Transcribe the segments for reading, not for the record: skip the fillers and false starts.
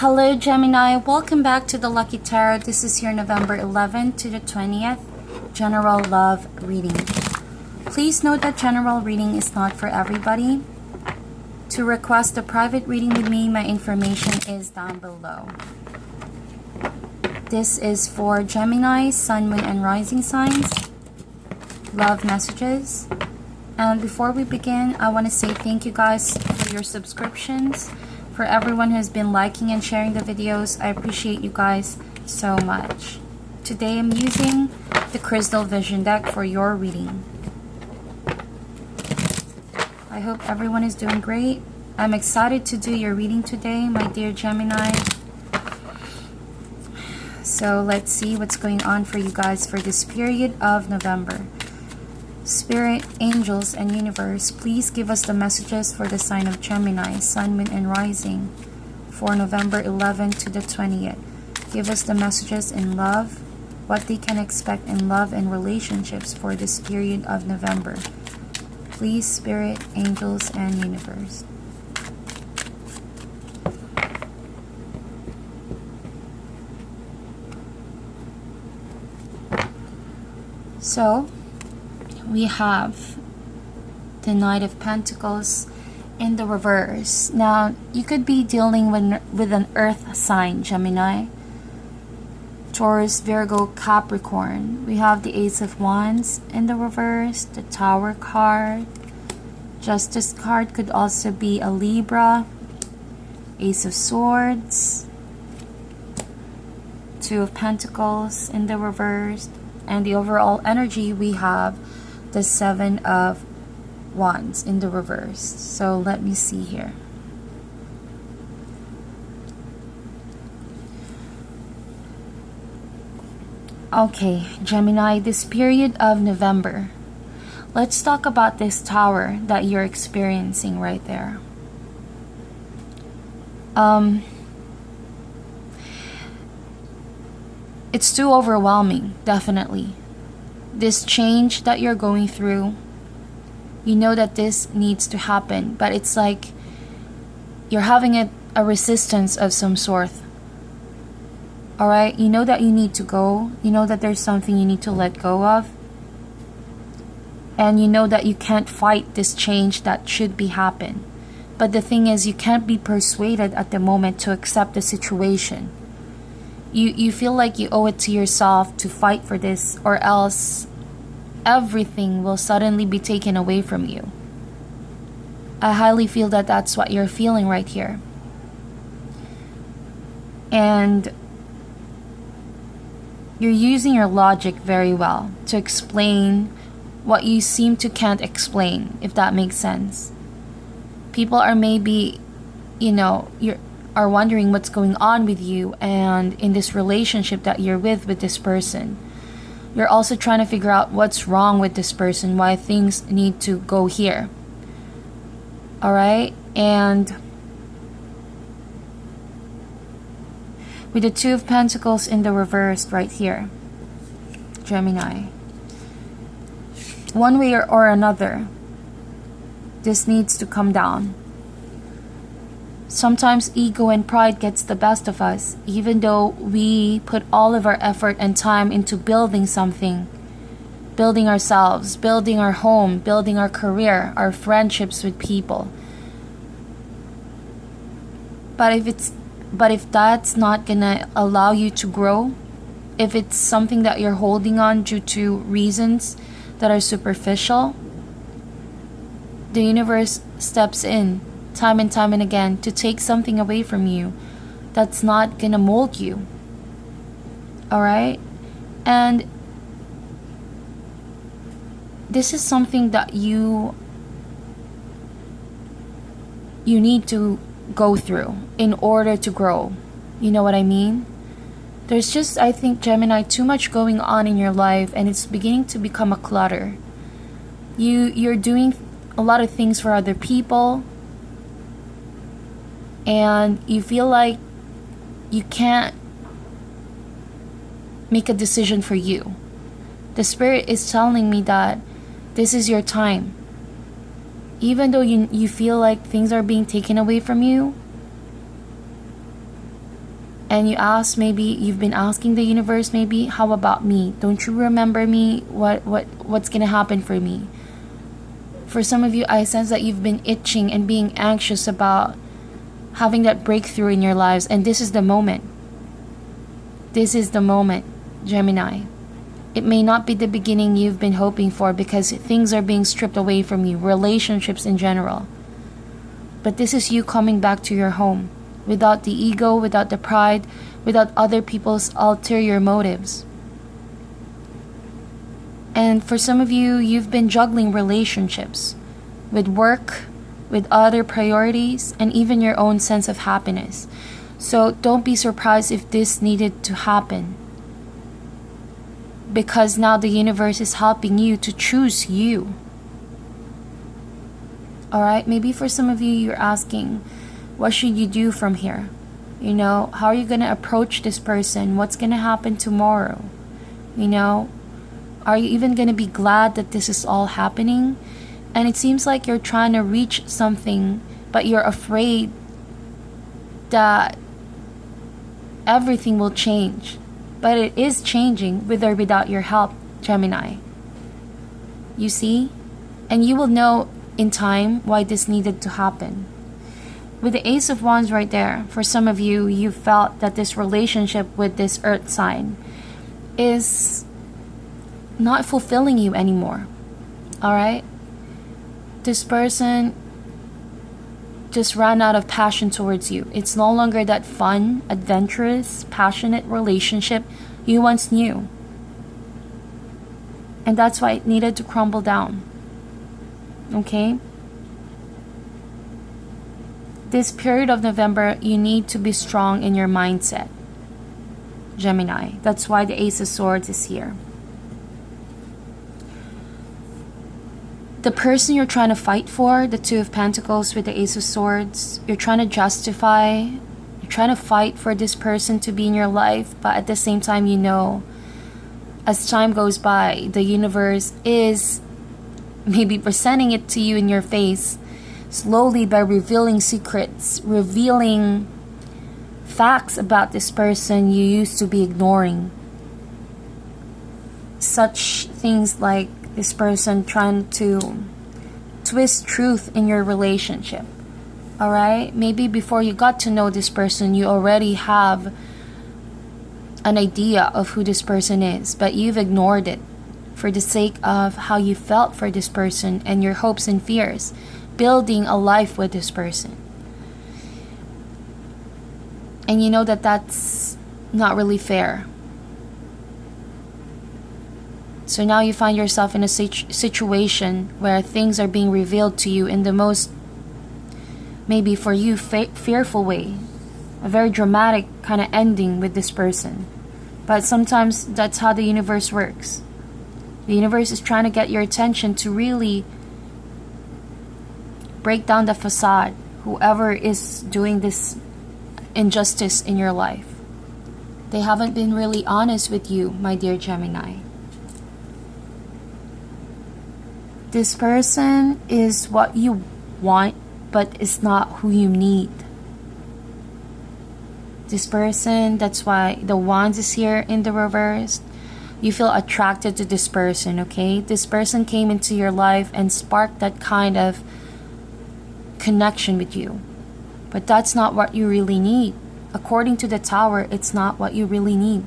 Hello Gemini, welcome back to the Lucky Tarot. This is your November 11th to the 20th general love reading. Please note that general reading is not for everybody. To request a private reading with me, my information is down below. This is for Gemini, Sun, Moon, and Rising signs. Love messages. And before we begin, I want to say thank you guys for your subscriptions. For everyone who's been liking and sharing the videos, I appreciate you guys so much. Today I'm using the Crystal Vision deck for your reading. I hope everyone is doing great. I'm excited to do your reading today, my dear Gemini. So let's see what's going on for you guys for this period of November. Spirit, angels, and universe, please give us the messages for the sign of Gemini, Sun, Moon, and Rising for November 11th to the 20th. Give us the messages in love, what they can expect in love and relationships for this period of November. Please, Spirit, angels, and universe. So, we have the Knight of Pentacles in the reverse. Now, you could be dealing with an earth sign, Gemini, Taurus, Virgo, Capricorn. We have the Ace of Wands in the reverse, the Tower card. Justice card could also be a Libra, Ace of Swords, Two of Pentacles in the reverse. And the overall energy, we have the Seven of Wands in the reverse. So let me see here. Okay, Gemini, this period of November, let's talk about this tower that you're experiencing right there. It's too overwhelming, definitely. This change that you're going through, you know that this needs to happen, but it's like you're having a resistance of some sort. Alright, you know that you need to go. You know that there's something you need to let go of. And you know that you can't fight this change that should be happen. But the thing is, you can't be persuaded at the moment to accept the situation. You feel like you owe it to yourself to fight for this, or else everything will suddenly be taken away from you. I highly feel that that's what you're feeling right here. And you're using your logic very well to explain what you seem to can't explain, if that makes sense. People are maybe, are wondering what's going on with you and in this relationship that you're with this person. You're also trying to figure out what's wrong with this person, why things need to go here. Alright? And with the Two of Pentacles in the reverse right here, Gemini, one way or another, this needs to come down. Sometimes ego and pride gets the best of us, even though we put all of our effort and time into building something. Building ourselves, building our home, building our career, our friendships with people. But if that's not gonna allow you to grow, if it's something that you're holding on due to reasons that are superficial, the universe steps in time and again to take something away from you that's not gonna mold you. Alright? And this is something that you need to go through in order to grow. You know what I mean? There's just, I think, Gemini, too much going on in your life, and it's beginning to become a clutter. You're doing a lot of things for other people, and you feel like you can't make a decision for you. The Spirit is telling me that this is your time. Even though you feel like things are being taken away from you, And you ask, maybe you've been asking the universe, maybe, how about me? Don't you remember me? What's gonna happen for me? For some of you, I sense that you've been itching and being anxious about having that breakthrough in your lives, and this is the moment. This is the moment, Gemini. It may not be the beginning you've been hoping for because things are being stripped away from you, relationships in general. But this is you coming back to your home without the ego, without the pride, without other people's ulterior motives. And for some of you, you've been juggling relationships with work, with other priorities, and even your own sense of happiness. So don't be surprised if this needed to happen, because now the universe is helping you to choose you. Alright, maybe for some of you, you're asking, what should you do from here? You know, how are you going to approach this person? What's going to happen tomorrow? You know, are you even going to be glad that this is all happening? And it seems like you're trying to reach something, but you're afraid that everything will change. But it is changing with or without your help, Gemini. You see? And you will know in time why this needed to happen. With the Ace of Wands right there, for some of you, you felt that this relationship with this earth sign is not fulfilling you anymore. Alright? This person just ran out of passion towards you. It's no longer that fun, adventurous, passionate relationship you once knew. And that's why it needed to crumble down. Okay? This period of November, you need to be strong in your mindset, Gemini. That's why the Ace of Swords is here. The person you're trying to fight for, the Two of Pentacles with the Ace of Swords, you're trying to justify, you're trying to fight for this person to be in your life, but at the same time, you know, as time goes by, the universe is maybe presenting it to you in your face, slowly, by revealing secrets, revealing facts about this person you used to be ignoring. Such things like this person trying to twist truth in your relationship. Alright? Maybe before you got to know this person, you already have an idea of who this person is, but you've ignored it for the sake of how you felt for this person and your hopes and fears, building a life with this person. And you know that that's not really fair. So now you find yourself in a situation where things are being revealed to you in the most, maybe for you, fearful way. A very dramatic kind of ending with this person. But sometimes that's how the universe works. The universe is trying to get your attention to really break down the facade, whoever is doing this injustice in your life. They haven't been really honest with you, my dear Gemini. This person is what you want, but it's not who you need. This person, that's why the Wands is here in the reverse. You feel attracted to this person, okay? This person came into your life and sparked that kind of connection with you. But that's not what you really need. According to the Tower, it's not what you really need.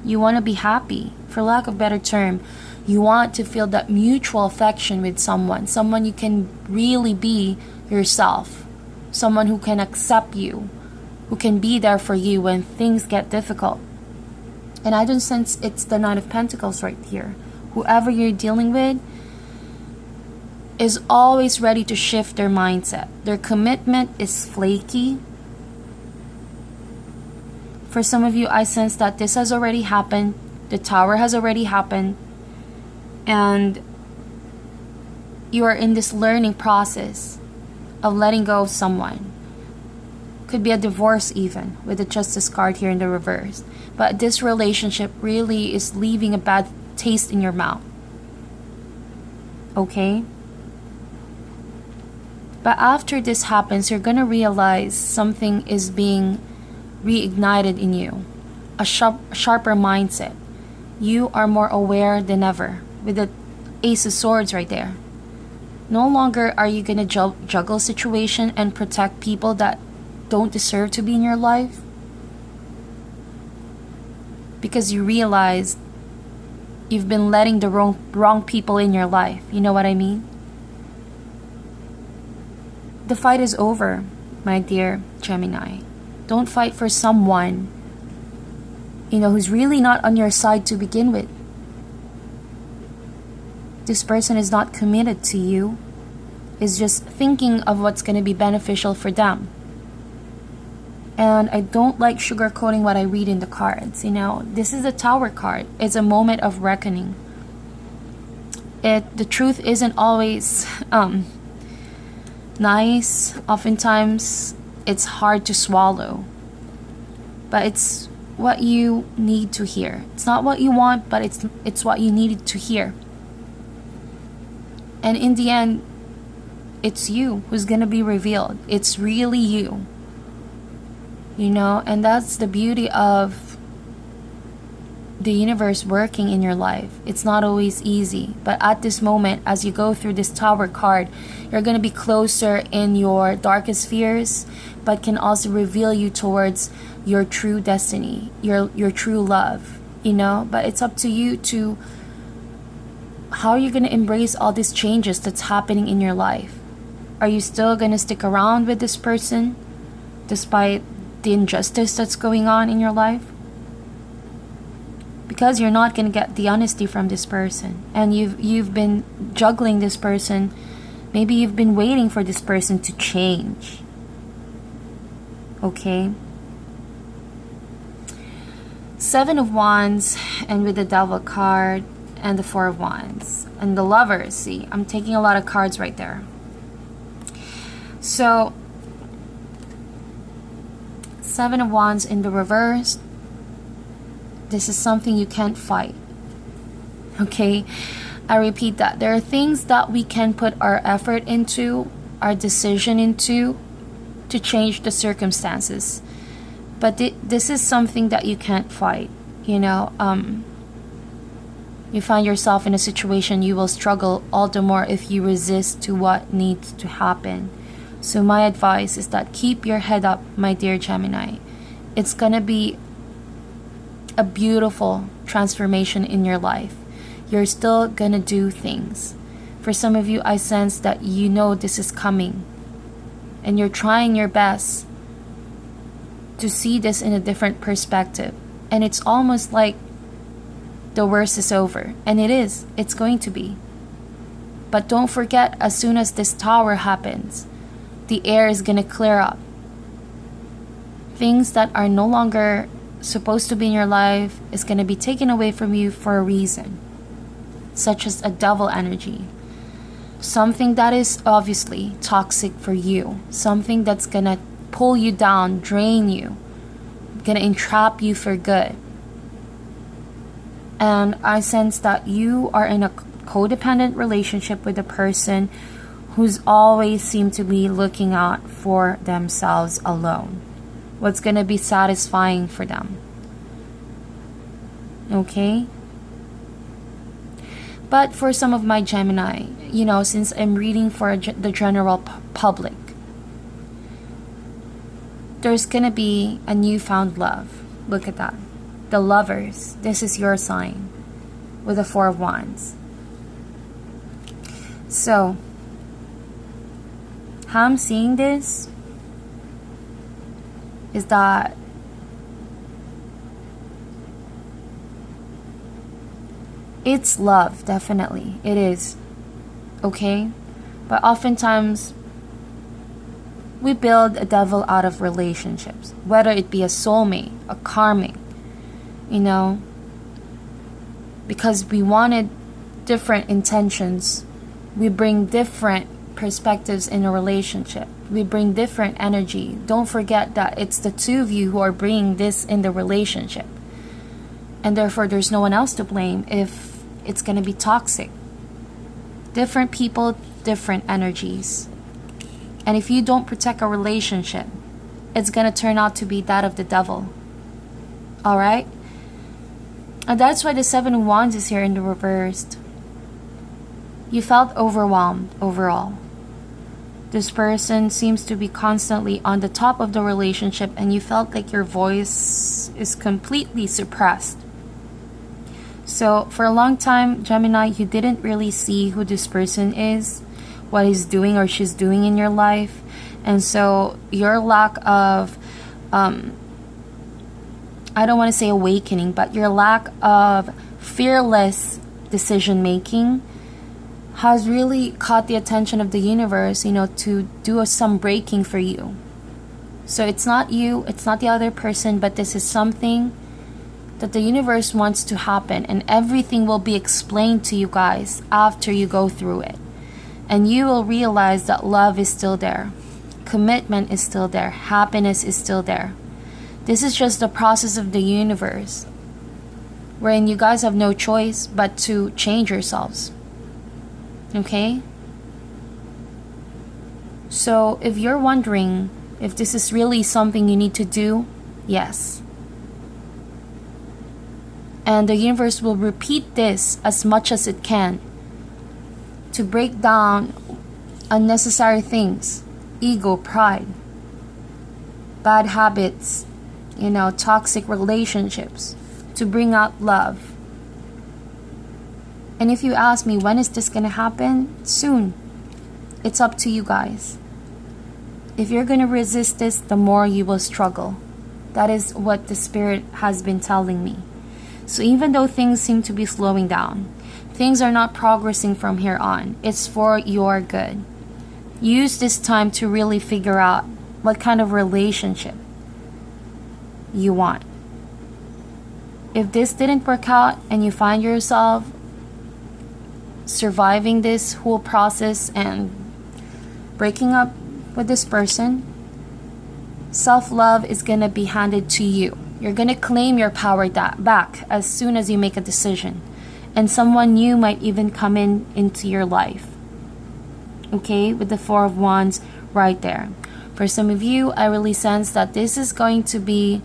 You want to be happy, for lack of a better term. You want to feel that mutual affection with someone you can really be yourself, someone who can accept you, who can be there for you when things get difficult. And I don't sense it's the Knight of Pentacles right here. Whoever you're dealing with is always ready to shift their mindset. Their commitment is flaky. For some of you, I sense that this has already happened. The Tower has already happened. And you are in this learning process of letting go of someone. Could be a divorce even, with the Justice card here in the reverse. But this relationship really is leaving a bad taste in your mouth. Okay? But after this happens, you're gonna realize something is being reignited in you, a sharper mindset. You are more aware than ever with the Ace of Swords right there. No longer are you going to juggle situation and protect people that don't deserve to be in your life, because you realize you've been letting the wrong people in your life. You know what I mean? The fight is over, my dear Gemini. Don't fight for someone, who's really not on your side to begin with. This person is not committed to you, is just thinking of what's going to be beneficial for them. And I don't like sugarcoating what I read in the cards. This is a Tower card. It's a moment of reckoning. The truth isn't always nice. Oftentimes it's hard to swallow, but it's what you need to hear. It's not what you want, but it's what you needed to hear. And in the end, it's you who's gonna be revealed. It's really you, and that's the beauty of the universe working in your life. It's not always easy, but at this moment, as you go through this Tower card, you're going to be closer in your darkest fears, but can also reveal you towards your true destiny, your true love, but it's up to you to how you're going to embrace all these changes that's happening in your life. Are you still going to stick around with this person despite the injustice that's going on in your life? Because you're not going to get the honesty from this person, and you've been juggling this person. Maybe you've been waiting for this person to change. Okay? Seven of Wands, and with the Devil card and the Four of Wands and the Lovers. See, I'm taking a lot of cards right there. So Seven of Wands in the reverse. This is something you can't fight. Okay? I repeat that. There are things that we can put our effort into, our decision into, to change the circumstances. But this is something that you can't fight. You find yourself in a situation, you will struggle all the more if you resist to what needs to happen. So my advice is that keep your head up, my dear Gemini. It's gonna be a beautiful transformation in your life. You're still gonna do things. For some of you, I sense that this is coming, and you're trying your best to see this in a different perspective. And it's almost like the worst is over, and it is. It's going to be. But don't forget, as soon as this Tower happens, the air is gonna clear up. Things that are no longer supposed to be in your life is going to be taken away from you for a reason, such as a devil energy, something that is obviously toxic for you, something that's going to pull you down, drain you, going to entrap you for good. And I sense that you are in a codependent relationship with a person who's always seemed to be looking out for themselves alone. What's going to be satisfying for them. Okay? But for some of my Gemini, since I'm reading for the general public, there's going to be a newfound love. Look at that. The Lovers. This is your sign with the Four of Wands. So, how I'm seeing this is that it's love, definitely. It is. Okay? But oftentimes, we build a devil out of relationships. Whether it be a soulmate, a karmic, because we wanted different intentions. We bring different perspectives in a relationship. We bring different energy. Don't forget that it's the two of you who are bringing this in the relationship. And therefore, there's no one else to blame if it's going to be toxic. Different people, different energies. And if you don't protect a relationship, it's gonna turn out to be that of the devil. Alright? And that's why the Seven of Wands is here in the reversed. You felt overwhelmed overall. This person seems to be constantly on the top of the relationship, and you felt like your voice is completely suppressed. So for a long time, Gemini, you didn't really see who this person is, what he's doing or she's doing in your life. And so your lack of, I don't want to say awakening, but your lack of fearless decision making has really caught the attention of the universe, to do some breaking for you. So it's not you, it's not the other person, but this is something that the universe wants to happen, and everything will be explained to you guys after you go through it. And you will realize that love is still there, commitment is still there, happiness is still there. This is just the process of the universe, wherein you guys have no choice but to change yourselves. Okay? So if you're wondering if this is really something you need to do, yes. And the universe will repeat this as much as it can to break down unnecessary things, ego, pride, bad habits, toxic relationships, to bring out love. And if you ask me, when is this going to happen? Soon. It's up to you guys. If you're going to resist this, the more you will struggle. That is what the Spirit has been telling me. So even though things seem to be slowing down, things are not progressing from here on, it's for your good. Use this time to really figure out what kind of relationship you want. If this didn't work out and you find yourself surviving this whole process and breaking up with this person, self-love is going to be handed to you. You're going to claim your power back as soon as you make a decision. And someone new might even come into your life. Okay, with the Four of Wands right there. For some of you, I really sense that this is going to be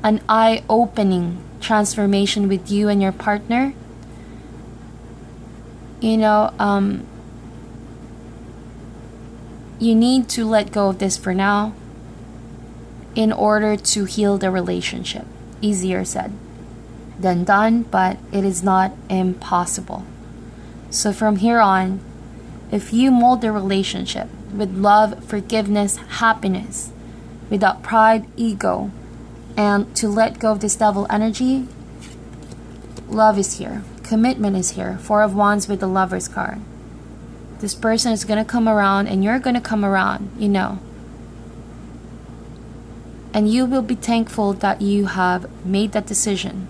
an eye-opening transformation with you and your partner. You need to let go of this for now in order to heal the relationship. Easier said than done, but it is not impossible. So from here on, if you mold the relationship with love, forgiveness, happiness, without pride, ego, and to let go of this devil energy, love is here. Commitment is here. Four of Wands with the Lover's card. This person is going to come around, and you're going to come around, And you will be thankful that you have made that decision,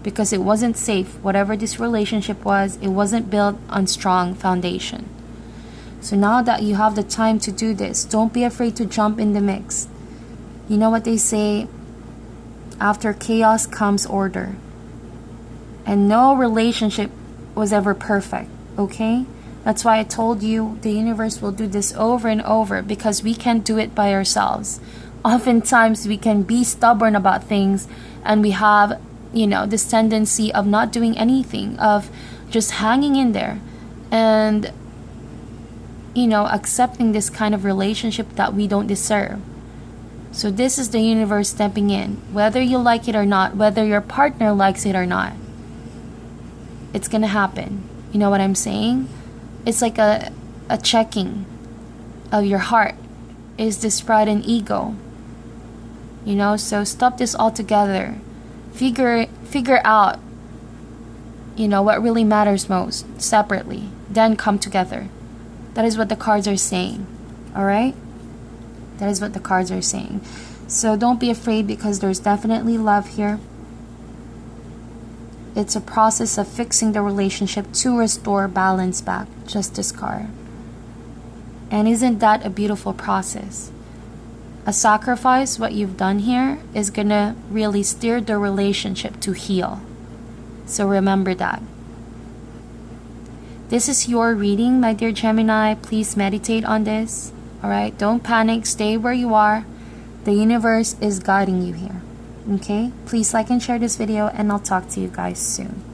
because it wasn't safe. Whatever this relationship was, it wasn't built on strong foundation. So now that you have the time to do this, don't be afraid to jump in the mix. You know what they say, after chaos comes order. And no relationship was ever perfect, okay? That's why I told you the universe will do this over and over, because we can't do it by ourselves. Oftentimes we can be stubborn about things, and we have, this tendency of not doing anything, of just hanging in there and, accepting this kind of relationship that we don't deserve. So this is the universe stepping in, whether you like it or not, whether your partner likes it or not. It's gonna happen. You know what I'm saying? It's like a checking of your heart. Is this pride and ego? So stop this altogether. Figure out, what really matters most separately. Then come together. That is what the cards are saying. Alright? That is what the cards are saying. So don't be afraid, because there's definitely love here. It's a process of fixing the relationship to restore balance back. Justice card. And isn't that a beautiful process? A sacrifice, what you've done here, is gonna really steer the relationship to heal. So remember that. This is your reading, my dear Gemini. Please meditate on this. Alright? Don't panic. Stay where you are. The universe is guiding you here. Okay? Please like and share this video, and I'll talk to you guys soon.